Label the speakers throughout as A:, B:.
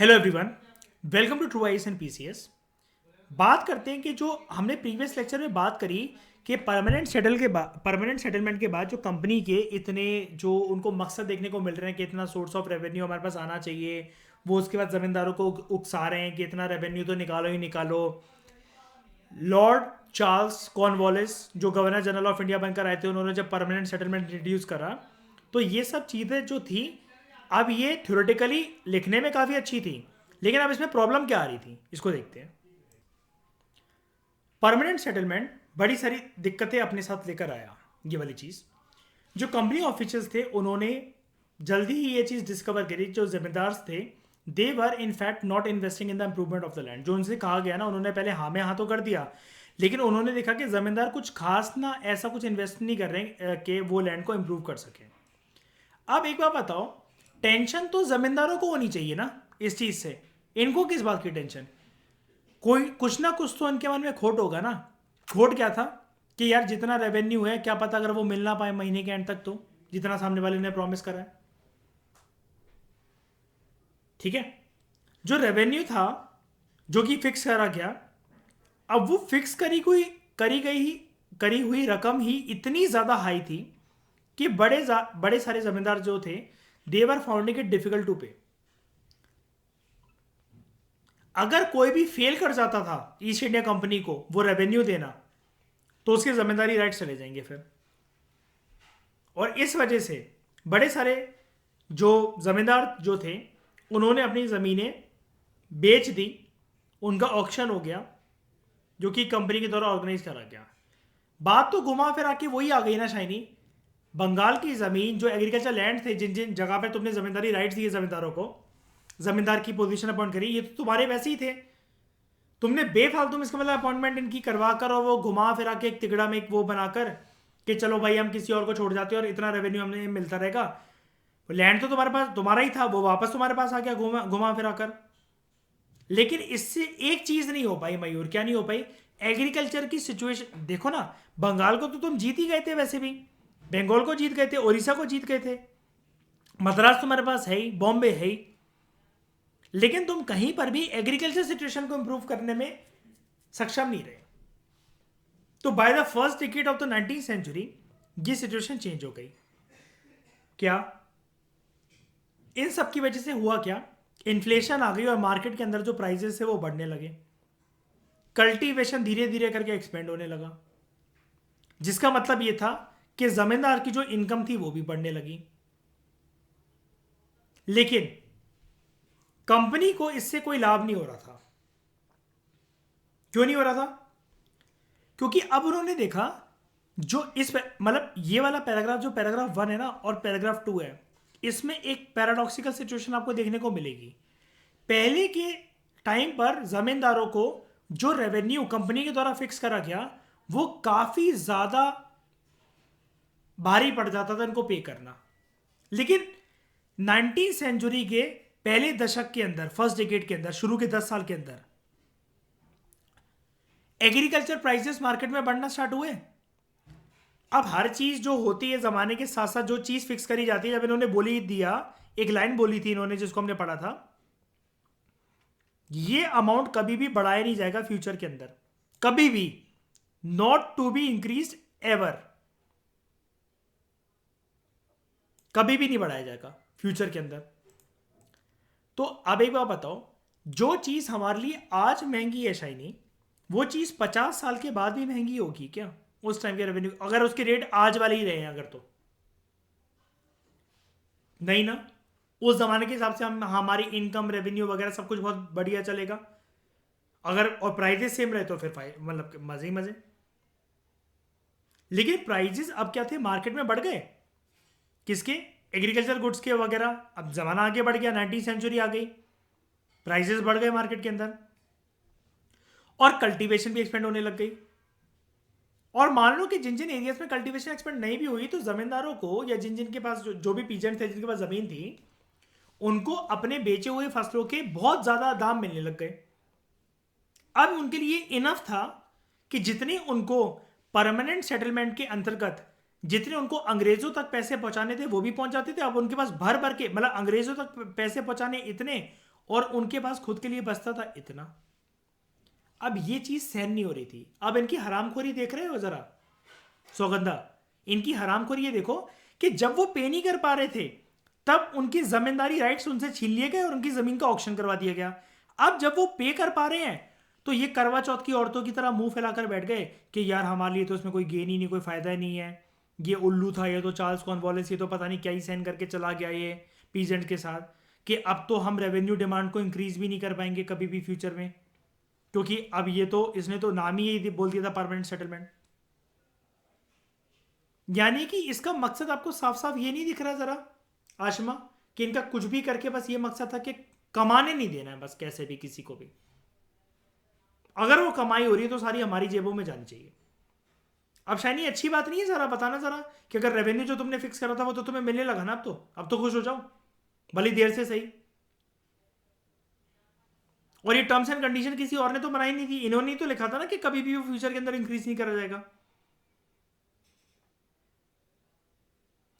A: Hello everyone, welcome to True IAS and PCS. बात करते हैं कि जो हमने प्रीवियस लेक्चर में बात करी कि परमानेंट सेटलमेंट के बाद जो कंपनी के इतने जो उनको मकसद देखने को मिल रहे हैं कि इतना सोर्स ऑफ रेवेन्यू हमारे पास आना चाहिए, वो उसके बाद ज़मींदारों को उकसा रहे हैं कि इतना रेवेन्यू तो निकालो ही निकालो। लॉर्ड चार्ल्स कॉर्नवालिस जो गवर्नर जनरल ऑफ इंडिया बनकर आए थे, उन्होंने जब परमानेंट सेटलमेंट इंट्रोड्यूस करा तो ये सब चीज़ें जो थी, अब ये थ्योरेटिकली लिखने में काफ़ी अच्छी थी, लेकिन अब इसमें प्रॉब्लम क्या आ रही थी इसको देखते हैं। परमानेंट सेटलमेंट बड़ी सारी दिक्कतें अपने साथ लेकर आया। ये वाली चीज़ जो कंपनी ऑफिशियल्स थे उन्होंने जल्दी ही ये चीज़ डिस्कवर करी, जो जिम्मेदार थे they were in fact not investing in the improvement of the land. जो उनसे कहा गया ना, उन्होंने पहले हाँ में हाँ तो कर दिया, लेकिन उन्होंने देखा कि जमींदार कुछ खास ना ऐसा कुछ इन्वेस्ट नहीं कर रहे कि वो लैंड को इम्प्रूव कर सके। अब एक बात बताओ, टेंशन तो जमींदारों को होनी चाहिए ना इस चीज़ से। इनको किस बात की टेंशन? कोई कुछ ना कुछ तो इनके मन में खोट होगा ना। खोट क्या था कि यार जितना रेवेन्यू है, क्या पता अगर वो मिल ना पाए महीने के एंड तक, तो जितना सामने वाले ने प्रॉमिस करा है। ठीक है, जो रेवेन्यू था जो कि फिक्स करा गया, अब वो फिक्स करी हुई रकम ही इतनी ज़्यादा हाई थी कि बड़े सारे जमींदार जो थे they were founding it difficult to पे। अगर कोई भी फेल कर जाता था ईस्ट इंडिया कंपनी को वो रेवेन्यू देना, तो उसके जिम्मेदारी राइट चले जाएंगे फिर। और इस वजह से बड़े सारे जो जमींदार जो थे उन्होंने अपनी ज़मीनें बेच दी, उनका ऑक्शन हो गया जो कि कंपनी के द्वारा ऑर्गेनाइज करा गया। बात तो घुमा फिर आके वही आ गई ना शाइनी, बंगाल की ज़मीन जो एग्रीकल्चर लैंड थे, जिन जिन जगह पे तुमने ज़मींदारी राइट्स दिए जमींदारों को, जमींदार की पोजीशन अपॉइंट करी, ये तो तुम्हारे वैसे ही थे। तुमने बेफालतू में इसका मतलब अपॉइंटमेंट इनकी करवा कर और वो घुमा फिरा के एक तिगड़ा में एक वो बनाकर कि चलो भाई हम किसी और को छोड़ जाते हैं और इतना रेवेन्यू हमें मिलता रहेगा। लैंड तो तुम्हारे पास तुम्हारा ही था, वो वापस तुम्हारे पास आ गया घुमा घुमा फिरा कर। लेकिन इससे एक चीज नहीं हो पाई मयूर, क्या नहीं हो पाई? एग्रीकल्चर की सिचुएशन देखो ना, बंगाल को तो तुम जीत ही गए थे, वैसे भी बंगाल को जीत गए थे, उड़ीसा को जीत गए थे, मद्रास तुम्हारे पास है ही, बॉम्बे है ही, लेकिन तुम कहीं पर भी एग्रीकल्चर सिचुएशन को इंप्रूव करने में सक्षम नहीं रहे। तो by the first decade of the 19th century ये सिचुएशन चेंज हो गई। क्या इन सब की वजह से हुआ? क्या इन्फ्लेशन आ गई और मार्केट के अंदर जो प्राइसेस है वो बढ़ने लगे। कल्टीवेशन धीरे धीरे करके एक्सपेंड होने लगा, जिसका मतलब ये था कि जमींदार की जो इनकम थी वो भी बढ़ने लगी। लेकिन कंपनी को इससे कोई लाभ नहीं हो रहा था। क्यों नहीं हो रहा था? क्योंकि अब उन्होंने देखा जो इस मतलब ये वाला पैराग्राफ, जो पैराग्राफ 1 है ना और पैराग्राफ 2 है, इसमें एक पैराडॉक्सिकल सिचुएशन आपको देखने को मिलेगी। पहले के टाइम पर जमींदारों को जो रेवेन्यू कंपनी के द्वारा फिक्स करा गया वो काफी ज्यादा भारी पड़ जाता था इनको पे करना। लेकिन 19th सेंचुरी के पहले दशक के अंदर, फर्स्ट डिकेड के अंदर, शुरू के 10 साल के अंदर एग्रीकल्चर प्राइसेस मार्केट में बढ़ना स्टार्ट हुए। अब हर चीज जो होती है जमाने के साथ साथ जो चीज फिक्स करी जाती है, जब इन्होंने बोली दिया, एक लाइन बोली थी इन्होंने जिसको हमने पढ़ा था, ये अमाउंट कभी भी बढ़ाया नहीं जाएगा फ्यूचर के अंदर, कभी भी, not to be increase ever, कभी भी नहीं बढ़ाया जाएगा फ्यूचर के अंदर। तो अब एक बात बताओ, जो चीज हमारे लिए आज महंगी है शाइनी, वो चीज 50 साल के बाद भी महंगी होगी क्या उस टाइम के रेवेन्यू, अगर उसके रेट आज वाले ही रहे हैं अगर? तो नहीं ना। उस जमाने के हिसाब से हम हमारी इनकम, रेवेन्यू वगैरह सब कुछ बहुत बढ़िया चलेगा अगर, और प्राइजेस सेम रहे तो फिर मतलब मजे ही मजे। लेकिन प्राइजेस अब क्या थे, मार्केट में बढ़ गए किसके? एग्रीकल्चर गुड्स के वगैरह। अब जमाना आगे बढ़ गया, 19th सेंचुरी आ गई, प्राइजेस बढ़ गए मार्केट के अंदर और कल्टीवेशन भी एक्सपेंड होने लग गई। और मान लो कि जिन जिन एरियाज में कल्टीवेशन एक्सपेंड नहीं भी हुई, तो जमींदारों को या जिन जिन के पास जो भी पीजेंट थे जिनके पास जमीन थी, उनको अपने बेचे हुए फसलों के बहुत ज्यादा दाम मिलने लग गए। अब उनके लिए इनफ था कि जितने उनको परमानेंट सेटलमेंट के अंतर्गत जितने उनको अंग्रेजों तक पैसे पहुंचाने थे वो भी पहुंच जाते थे। अब उनके पास भर भर के, मतलब अंग्रेजों तक पैसे पहुंचाने इतने, और उनके पास खुद के लिए बचता था इतना। अब ये चीज सहन नहीं हो रही थी। अब इनकी हरामखोरी देख रहे हो जरा सौगंधा, इनकी हरामखोरी ये देखो कि जब वो पे नहीं कर पा रहे थे तब उनकी जमींदारी राइट्स उनसे छीन लिए गए और उनकी जमीन का ऑक्शन करवा दिया गया। अब जब वो पे कर पा रहे हैं तो ये करवा चौथ की औरतों की तरह मुंह फैलाकर बैठ गए कि यार हमारे लिए तो इसमें कोई गेन ही नहीं, कोई फायदा ही नहीं है, ये उल्लू था, ये तो चार्ल्स कॉर्नवालिस, ये तो पता नहीं क्या ही सहन करके चला गया ये पीजेंट के साथ, कि अब तो हम रेवेन्यू डिमांड को इंक्रीज भी नहीं कर पाएंगे कभी भी फ्यूचर में, क्योंकि अब ये तो इसने तो नाम ही यही बोल दिया था परमानेंट सेटलमेंट। यानी कि इसका मकसद आपको साफ साफ ये नहीं दिख रहा जरा आशमा, कि इनका कुछ भी करके बस ये मकसद था कि कमाने नहीं देना है बस कैसे भी किसी को भी। अगर वो कमाई हो रही है तो सारी हमारी जेबों में जानी चाहिए। अब शायद ये अच्छी बात नहीं है जरा बताना जरा कि अगर रेवेन्यू जो तुमने फिक्स करा था वो तो तुम्हें मिलने लगा ना, अब तो खुश हो जाओ भली देर से सही। और ये टर्म्स एंड कंडीशन किसी और ने तो बनाई नहीं थी, इन्होंने ही तो लिखा था ना कि कभी भी वो फ्यूचर के अंदर इंक्रीज नहीं करा जाएगा।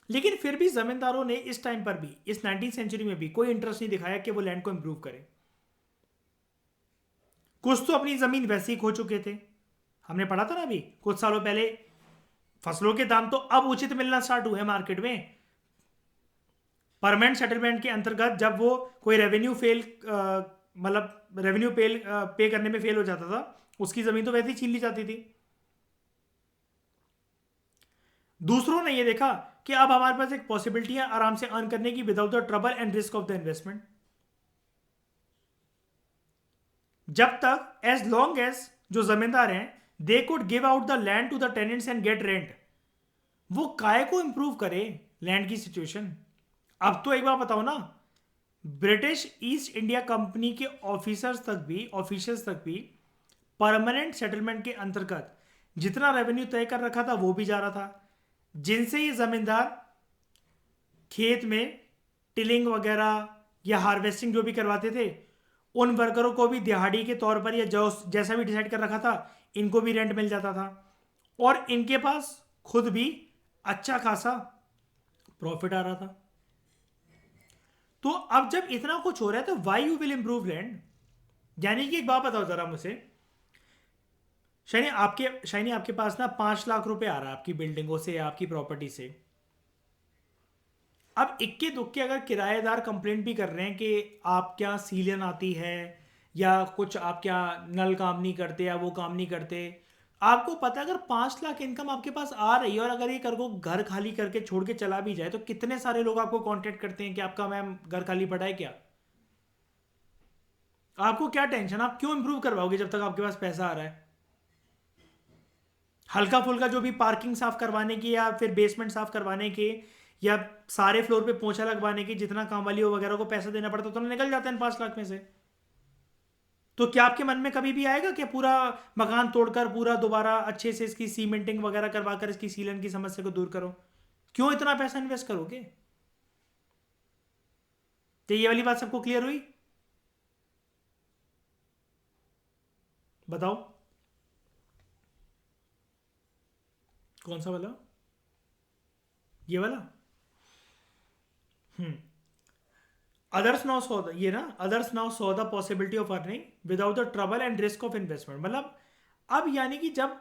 A: लेकिन फिर भी जमींदारों ने इस टाइम पर भी, इस 19th सेंचुरी में भी कोई इंटरेस्ट नहीं दिखाया कि वो लैंड को इंप्रूव करें। कुछ तो अपनी जमीन वैसे ही खो चुके थे, हमने पढ़ा था ना अभी कुछ सालों पहले, फसलों के दाम तो अब उचित मिलना स्टार्ट हुए मार्केट में। परमानेंट सेटलमेंट के अंतर्गत जब वो कोई रेवेन्यू फेल, मतलब रेवेन्यू पे करने में फेल हो जाता था, उसकी जमीन तो वैसे ही छीन ली जाती थी। दूसरों ने ये देखा कि अब हमारे पास एक पॉसिबिलिटी है आराम से अर्न करने की without the trouble and risk of the investment. जब तक एज लॉन्ग एज जो जमींदार हैं they could give out the land to the tenants and get rent, वो काय को इंप्रूव करे लैंड की सिचुएशन। अब तो एक बार बताओ ना, ब्रिटिश ईस्ट इंडिया कंपनी के ऑफिसर्स तक भी परमानेंट सेटलमेंट के अंतर्गत जितना रेवेन्यू तय कर रखा था वो भी जा रहा था। जिनसे ये जमींदार खेत में टिलिंग वगैरह या हार्वेस्टिंग जो भी करवाते थे, उन वर्करों को भी दिहाड़ी के तौर पर या जो जैसा भी डिसाइड कर रखा था इनको भी रेंट मिल जाता था, और इनके पास खुद भी अच्छा खासा प्रॉफिट आ रहा था। तो अब जब इतना कुछ हो रहा है तो why you will improve land. यानी कि एक बात बताओ जरा मुझे, शाइनी आपके पास ना 5 लाख रुपए आ रहा है आपकी बिल्डिंगों से या आपकी प्रॉपर्टी से। अब इक्के दुक्के अगर किराएदार कंप्लेंट भी कर रहे हैं कि आप क्या सीलन आती है या कुछ आप क्या नल काम नहीं करते या वो काम नहीं करते, आपको पता है अगर 5 लाख इनकम आपके पास आ रही है और अगर ये कर को घर खाली करके छोड़ के चला भी जाए तो कितने सारे लोग आपको कांटेक्ट करते हैं कि आपका मैम घर खाली पड़ा है क्या। आपको क्या टेंशन, आप क्यों इंप्रूव करवाओगे जब तक आपके पास पैसा आ रहा है। हल्का फुल्का जो भी पार्किंग साफ करवाने की या फिर बेसमेंट साफ करवाने के या सारे फ्लोर पे पोछा लगवाने की जितना काम वालियों वगैरह को पैसा देना पड़ता तो निकल जाता है इन 5 लाख में से। तो क्या आपके मन में कभी भी आएगा कि पूरा मकान तोड़कर पूरा दोबारा अच्छे से इसकी सीमेंटिंग वगैरह करवाकर इसकी सीलन की समस्या को दूर करो। क्यों इतना पैसा इन्वेस्ट करोगे। तो ये वाली बात सबको क्लियर हुई, बताओ कौन सा वाला, ये वाला। Others now saw the possibility of earning without the trouble and risk of investment. मतलब अब यानी कि जब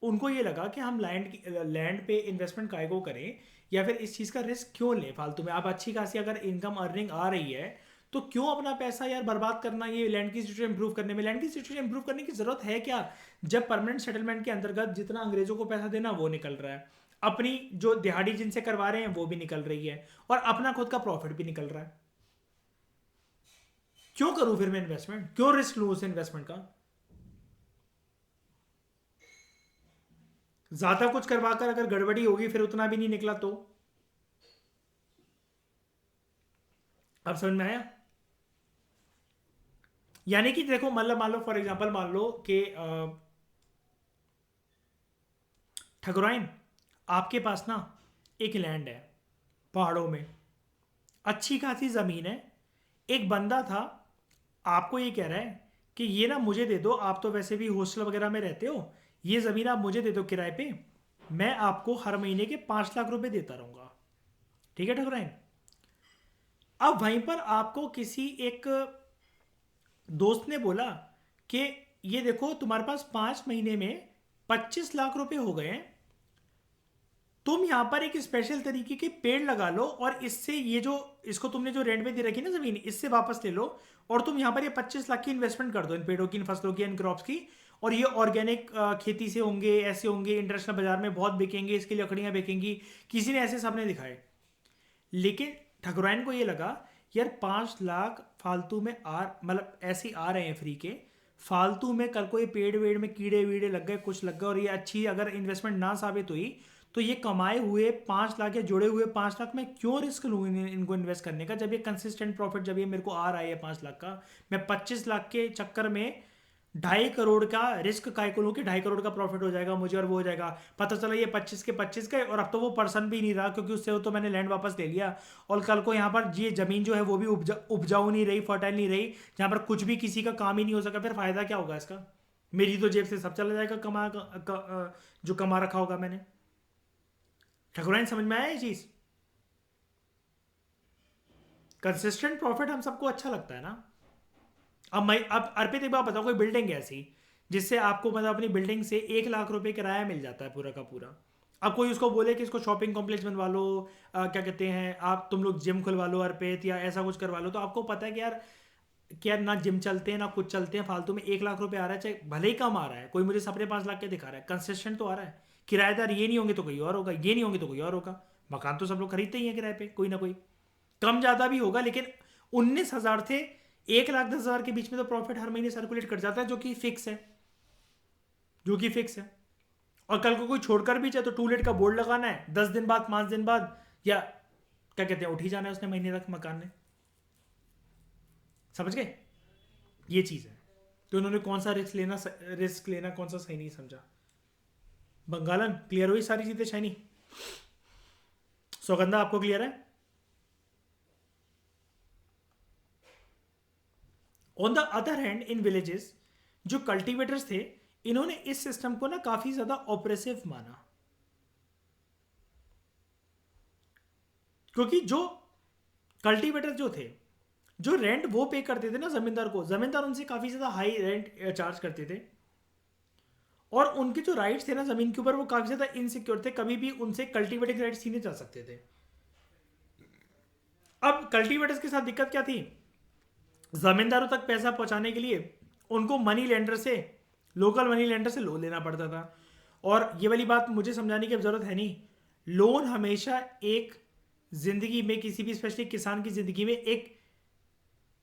A: उनको ये लगा कि हम लैंड पे इन्वेस्टमेंट काय को करें या फिर इस चीज़ का रिस्क क्यों लें फालतू में। अब अच्छी खासी अगर इनकम अर्निंग आ रही है तो क्यों अपना पैसा यार बर्बाद करना ये लैंड की सिचुएशन इंप्रूव करने में। लैंड की सिचुएशन इंप्रूव करने की जरूरत है क्या जब परमानेंट सेटलमेंट के अंतर्गत जितना अंग्रेजों को पैसा देना वो निकल रहा है, अपनी जो दिहाड़ी जिनसे करवा रहे हैं वो भी निकल रही है और अपना खुद का प्रॉफिट भी निकल रहा है। क्यों करूं फिर मैं इन्वेस्टमेंट, क्यों रिस्क लूं उस इन्वेस्टमेंट का। ज्यादा कुछ करवाकर अगर गड़बड़ी होगी फिर उतना भी नहीं निकला तो। अब समझ में आया। यानी कि देखो मतलब मान लो फॉर एग्जांपल मान लो कि ठकुराइन आपके पास ना एक लैंड है पहाड़ों में, अच्छी खासी ज़मीन है, एक बंदा था आपको ये कह रहा है कि ये ना मुझे दे दो, आप तो वैसे भी हॉस्टल वगैरह में रहते हो, ये ज़मीन आप मुझे दे दो किराए पे, मैं आपको हर महीने के 5 लाख रुपए देता रहूँगा। ठीक है ठकुराइन। अब वहीं पर आपको किसी एक दोस्त ने बोला कि ये देखो तुम्हारे पास 5 महीने में 25 लाख रुपए हो गए हैं, तुम यहाँ पर एक स्पेशल तरीके के पेड़ लगा लो और इससे ये जो इसको तुमने जो रेंट में दे रखी है ना जमीन, इससे वापस ले लो और तुम यहाँ पर ये 25 लाख की इन्वेस्टमेंट कर दो इन पेड़ों की, इन फसलों की, इन क्रॉप्स की, और ये ऑर्गेनिक खेती से होंगे, ऐसे होंगे, इंटरनेशनल बाजार में बहुत बिकेंगे, इसकी लकड़ियाँ बिकेंगी। किसी ने ऐसे सपने दिखाए, लेकिन ठकुराइन को ये लगा यार 5 लाख फालतू में मतलब ऐसे ही आ रहे हैं फ्री के, फालतू में कल को ये पेड़ वेड़ में कीड़े वीड़े लग गए, कुछ लग गए, और ये अच्छी अगर इन्वेस्टमेंट ना साबित हुई तो ये कमाए हुए 5 लाख या जुड़े हुए 5 लाख मैं क्यों रिस्क लूँ इनको इन्वेस्ट करने का, जब ये कंसिस्टेंट प्रॉफिट जब ये मेरे को आ रहा है 5 लाख का, मैं 25 लाख के चक्कर में 2.5 करोड़ का रिस्क काय को लूँ कि 2.5 करोड़ का प्रॉफिट हो जाएगा मुझे और वो हो जाएगा। पता चला ये 25 के 25 गए और अब तो वो पर्सन भी नहीं रहा, क्योंकि उससे तो मैंने लैंड वापस ले लिया, और कल को यहाँ पर ये जमीन जो है वो भी उपजाऊ नहीं रही, फर्टाइल नहीं रही, जहाँ पर कुछ भी किसी का काम ही नहीं हो सका, फिर फायदा क्या होगा इसका? मेरी तो जेब से सब चला जाएगा जो कमा रखा होगा मैंने। ठकुराइन समझ में आया ये चीज? कंसिस्टेंट प्रॉफिट हम सबको अच्छा लगता है ना। अब अर्पित एक बात बताओ, कोई बिल्डिंग है ऐसी जिससे आपको मतलब अपनी बिल्डिंग से 1 लाख रुपए किराया मिल जाता है पूरा का पूरा, अब कोई उसको बोले कि इसको शॉपिंग कॉम्प्लेक्स बनवा लो, क्या कहते हैं आप, तुम लोग जिम खुलवा लो अर्पित, या ऐसा कुछ करवा लो, तो आपको पता है कि यार ना जिम चलते हैं ना कुछ चलते हैं, फालतू में 1 लाख रुपए आ रहा है, चाहे भले ही कम आ रहा है, कोई मुझे सपने 5 लाख के दिखा रहा है, कंसेशन तो आ रहा है। किराएदार ये नहीं होंगे तो कोई और होगा, ये नहीं होंगे तो कोई और होगा। मकान तो सब लोग खरीदते ही हैं किराए पे, कोई ना कोई, कम ज़्यादा भी होगा, लेकिन 19,000 थे 1,10,000 के बीच में तो प्रॉफिट हर महीने सर्कुलेट कर जाता है, जो कि फिक्स है, जो कि फिक्स है। और कल को कोई छोड़कर भी चाहे तो टू लेट का बोर्ड लगाना है, 10 दिन बाद 5 दिन बाद, या क्या कहते हैं उठ ही जाना है उसने महीने तक मकान ने। समझ गए? ये चीज़ है। तो उन्होंने कौन सा रिस्क लेना कौन सा सही नहीं समझा। बंगालन क्लियर हुई सारी चीज़ें शाइनी? सौगंधा आपको क्लियर है? On the other hand in villages जो कल्टीवेटर्स थे, इन्होंने इस सिस्टम को ना काफी ज्यादा ऑपरेसिव माना, क्योंकि जो कल्टीवेटर जो थे, जो रेंट वो पे करते थे ना जमींदार को, जमींदार उनसे काफी ज्यादा हाई रेंट चार्ज करते थे, और उनके जो राइट्स थे ना जमीन के ऊपर वो काफी ज्यादा इनसिक्योर थे, कभी भी उनसे कल्टीवेटिंग राइट्स छीने जा सकते थे। अब कल्टीवेटर्स के साथ दिक्कत क्या थी? जमींदारों तक पैसा पहुंचाने के लिए उनको मनी लेंडर से, लोकल मनी लेंडर से लोन लेना पड़ता था। और ये वाली बात मुझे समझाने की जरूरत है नहीं, लोन हमेशा एक जिंदगी में, किसी भी स्पेशली किसान की जिंदगी में एक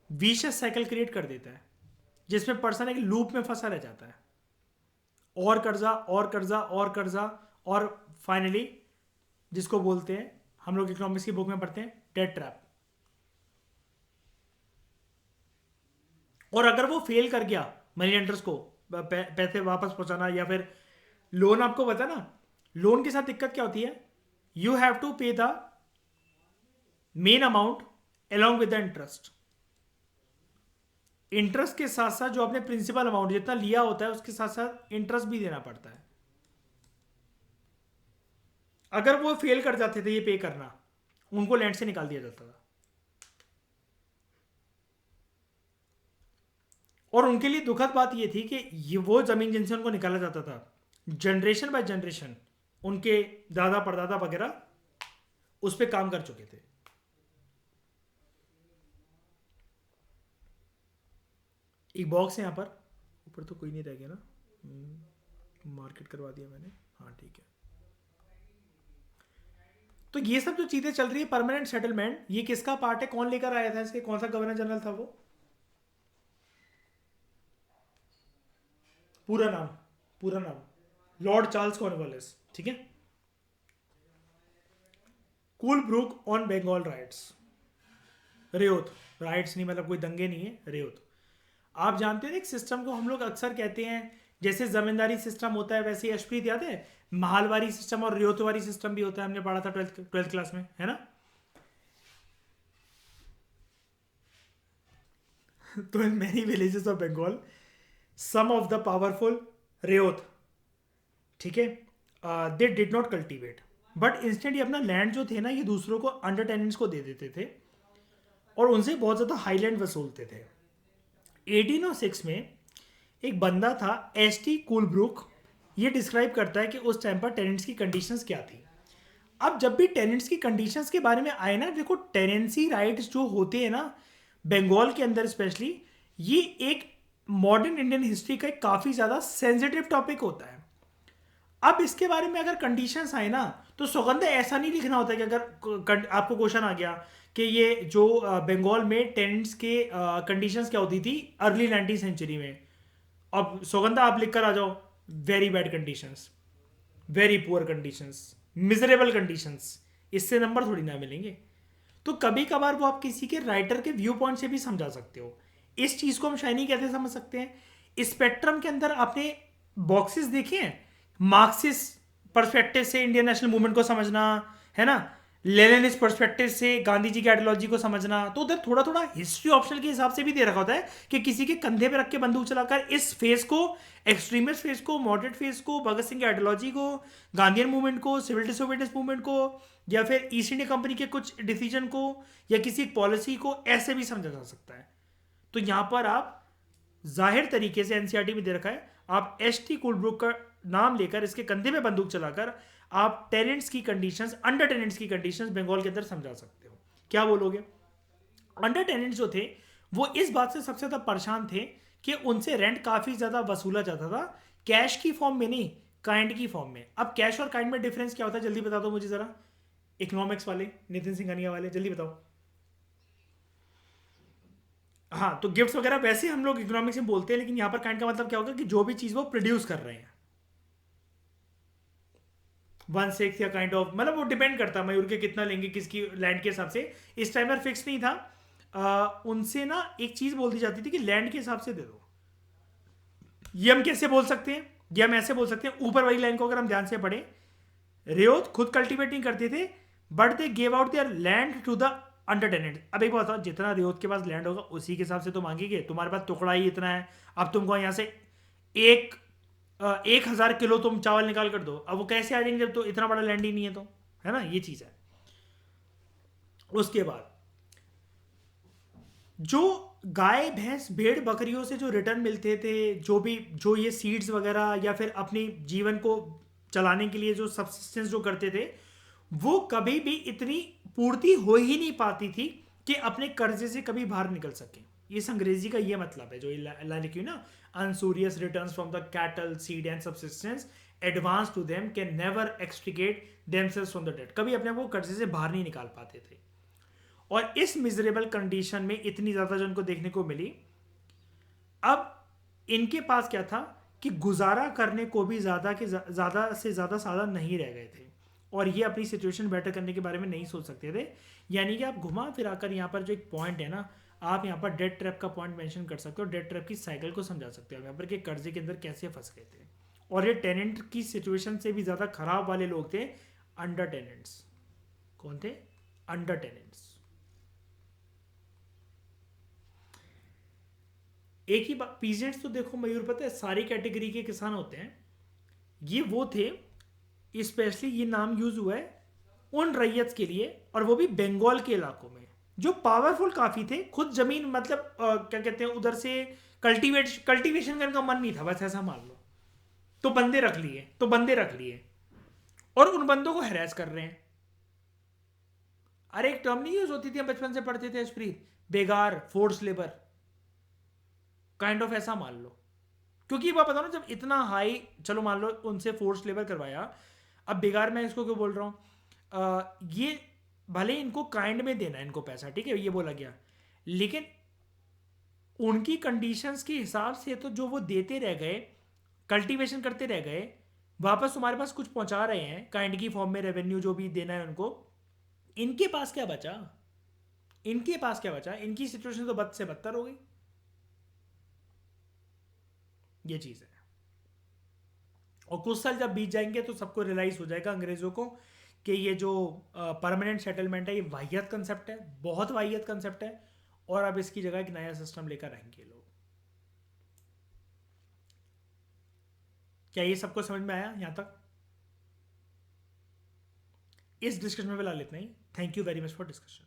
A: विशियस साइकिल क्रिएट कर देता है, जिसमें पर्सन एक लूप में फंसा रह जाता है, और कर्जा और कर्जा और कर्जा, और फाइनली जिसको बोलते हैं, हम लोग इकोनॉमिक्स की बुक में पढ़ते हैं, डेट ट्रैप। और अगर वो फेल कर गया मनी लेंडर्स को पैसे वापस पहुंचाना, या फिर लोन, आपको पता ना लोन के साथ दिक्कत क्या होती है, यू हैव टू पे the main amount along with the interest. Interest के साथ साथ जो आपने प्रिंसिपल अमाउंट जितना लिया होता है उसके साथ साथ इंटरेस्ट भी देना पड़ता है। अगर वो फेल कर जाते थे ये पे करना, उनको लैंड से निकाल दिया जाता था, और उनके लिए दुखद बात यह थी कि ये वो जमीन जिनसे उनको निकाला जाता था, जनरेशन बाय जनरेशन उनके दादा परदादा वगैरह उस पर काम कर चुके थे। एक बॉक्स है यहाँ पर, ऊपर तो कोई नहीं रह गया ना, मार्केट करवा दिया मैंने, हाँ ठीक है। तो ये सब जो चीजें चल रही है, परमानेंट सेटलमेंट, ये किसका पार्ट है, कौन लेकर आया था इसके, कौन सा गवर्नर जनरल था वो? पूरा नाम, पूरा नाम लॉर्ड चार्ल्स कॉर्नवालिस, ठीक है। Colebrooke on Bengal rights, ryot rights नहीं, मतलब कोई दंगे नहीं है, रेयोत। आप जानते हैं एक सिस्टम को हम लोग अक्सर कहते हैं, जैसे जमींदारी सिस्टम होता है वैसे अशप्रीत याद है महालवारी सिस्टम और रियोतवारी सिस्टम भी होता है, हमने पढ़ा था ट्वेल्थ क्लास में, है ना? तो in many villages of Bengal some of the powerful ryot, ठीक है, they did not cultivate, but instead ये अपना लैंड जो थे ना ये दूसरों को, अंडर टेनेंट्स को दे देते थे, और उनसे बहुत ज़्यादा हाईलैंड वसूलते थे। 1806 में एक बंदा था एस.टी. कूलब्रुक, ये डिस्क्राइब करता है कि उस टाइम पर टेनेंट्स की कंडीशंस क्या थी। अब जब भी टेनेंट्स की कंडीशंस के बारे में आए ना, देखो टेनेंसी राइट्स जो होते हैं ना बंगाल के अंदर स्पेशली, ये एक मॉडर्न इंडियन हिस्ट्री का एक काफ़ी ज़्यादा सेंसिटिव टॉपिक होता है। अब इसके बारे में अगर कंडीशंस आए ना, तो सौगंध ऐसा नहीं लिखना होता कि अगर आपको क्वेश्चन आ गया कि ये जो बंगाल में टेनेंट्स के कंडीशंस क्या होती थी अर्ली 19th सेंचुरी में, अब सौगंधा आप लिख कर आ जाओ very bad conditions, very poor conditions, miserable conditions, इससे नंबर थोड़ी ना मिलेंगे। तो कभी कभार वो आप किसी के राइटर के व्यू पॉइंट से भी समझा सकते हो। इस चीज को हम शाइनी कैसे समझ सकते हैं, स्पेक्ट्रम के अंदर आपने बॉक्सेस देखे हैं, मार्क्सिस्ट पर्सपेक्टिव से इंडियन नेशनल मूवमेंट को समझना, है ना, लेनिनिस्ट पर्सपेक्टिव से गांधी जी की आइडियोलॉजी को समझना, तो उधर थोड़ा थोड़ा हिस्ट्री ऑप्शनल के हिसाब से भी दे रखा होता है कि किसी के कंधे पे रख के बंदूक चलाकर इस फेज को, एक्सट्रीमिस्ट फेज को, मॉडरेट फेज को, भगत सिंह की आइडियोलॉजी को, गांधीयन मूवमेंट को, सिविल डिसोबीडियंस मूवमेंट को, या फिर ईस्ट इंडिया कंपनी के कुछ डिसीजन को, या किसी पॉलिसी को ऐसे भी समझा जा सकता है। तो यहां पर आप जाहिर तरीके से एनसीईआरटी में दे रखा है, आप एस.टी. कूलब्रुक का नाम लेकर इसके कंधे पे बंदूक चलाकर आप टेनेंट्स की कंडीशंस, अंडर टेनेंट्स की कंडीशंस बंगाल के अंदर समझा सकते हो। क्या बोलोगे? अंडर टेनेंट्स जो थे वो इस बात से सबसे ज्यादा परेशान थे कि उनसे रेंट काफी ज्यादा वसूला जाता था, कैश की फॉर्म में नहीं, काइंड की फॉर्म में। अब कैश और काइंड में डिफरेंस क्या होता है, जल्दी बता दो मुझे जरा, इकोनॉमिक्स वाले, नितिन सिंघानिया वाले, जल्दी बताओ। हाँ, तो गिफ्ट्स वगैरह वैसे हम लोग इकोनॉमिक्स में बोलते हैं, लेकिन यहाँ पर काइंड का मतलब क्या होगा कि जो भी चीज़ वो प्रोड्यूस कर रहे हैं, 1/6 या काइंड ऑफ, मतलब वो डिपेंड करता है मयूर के कितना लेंगे किसकी लैंड के हिसाब से। इस टाइम पर फिक्स नहीं था। उनसे ना एक चीज़ बोल दी जाती थी कि लैंड के हिसाब से दे दो। ये हम कैसे बोल सकते हैं, ये हम ऐसे बोल सकते हैं, ऊपर वाली लाइन को अगर हम ध्यान से पढ़ें, रेयोत खुद कल्टीवेट नहीं करते थे, but they gave out their land to the under tenant. अब एक बात बताओ, जितना रेयोत के पास लैंड होगा उसी के हिसाब से तो मांगेंगे। तुम्हारे पास टुकड़ा ही इतना है, अब तुमको यहाँ से एक 1,000 किलो तुम चावल निकाल कर दो, अब वो कैसे आ जाएंगे जब तो इतना बड़ा लैंड ही नहीं है, तो है ना, ये चीज है। उसके बाद जो गाय भैंस भेड़ बकरियों से जो रिटर्न मिलते थे, जो ये सीड्स वगैरह या फिर अपनी जीवन को चलाने के लिए जो सब्सिस्टेंस जो करते थे, वो कभी भी इतनी पूर्ति हो ही नहीं पाती थी कि अपने कर्जे से कभी बाहर निकल सके। इस अंग्रेजी का ये मतलब है जो लिखी ना, usurious returns from the cattle seed and subsistence advance to them can never extricate themselves from the debt. कभी अपने वो कर्जे से बाहर नहीं निकाल पाते थे। और इस मिजरेबल कंडीशन में इतनी ज्यादा जो उनको देखने को मिली, अब इनके पास क्या था कि गुजारा करने को भी ज्यादा से ज्यादा साधन नहीं रह गए थे, और ये अपनी सिचुएशन बेटर करने के बारे में नहीं सोच सकते थे। यानी कि आप घुमा फिरा कर यहाँ पर जो एक पॉइंट है ना, आप यहाँ पर डेट ट्रैप का पॉइंट मेंशन कर सकते हो, डेट ट्रैप की साइकिल को समझा सकते हो यहाँ पर कि कर्जे के अंदर कैसे फंस गए थे। और ये टेनेंट की सिचुएशन से भी ज्यादा खराब वाले लोग थे अंडर टेनेंट्स। कौन थे? Under tenants. एक ही बात, पीजेंट्स तो देखो मयूर, पता है सारी कैटेगरी के किसान होते हैं, ये वो थे, स्पेशली ये नाम यूज हुआ है उन रैयत के लिए, और वो भी बंगाल के इलाकों में जो पावरफुल काफी थे, खुद जमीन मतलब क्या कहते हैं उधर से कल्टीवेशन करने का मन नहीं था, बस ऐसा मान लो, तो बंदे रख लिए और उन बंदों को हैरेस कर रहे हैं। अरे एक टर्म नहीं यूज होती थी, हम बचपन से पढ़ते थे Spreet, बेगार, force labour, kind of ऐसा मान लो। क्योंकि वो पता ना, जब इतना हाई, चलो मान लो उनसे फोर्स लेबर करवाया, अब बेगार मैं इसको क्यों बोल रहा हूँ, ये भले इनको काइंड में देना है इनको पैसा, ठीक है, ये बोला गया, लेकिन उनकी कंडीशंस के हिसाब से तो जो वो देते रह गए, कल्टीवेशन करते रह गए, वापस तुम्हारे पास कुछ पहुंचा रहे हैं काइंड की फॉर्म में, रेवेन्यू जो भी देना है उनको, इनके पास क्या बचा? इनके पास क्या बचा? इनकी सिचुएशन तो बद से बदतर हो गई। ये चीज है। और कुछ साल जब बीत जाएंगे तो सबको रियलाइज हो जाएगा अंग्रेजों को कि ये जो परमानेंट सेटलमेंट है ये वाहियत कंसेप्ट है, बहुत वाहियत कंसेप्ट है, और अब इसकी जगह एक नया सिस्टम लेकर आएंगे लोग। क्या ये सबको समझ में आया यहां तक? इस डिस्कशन में फिलहाल इतना ही। Thank you very much for discussion.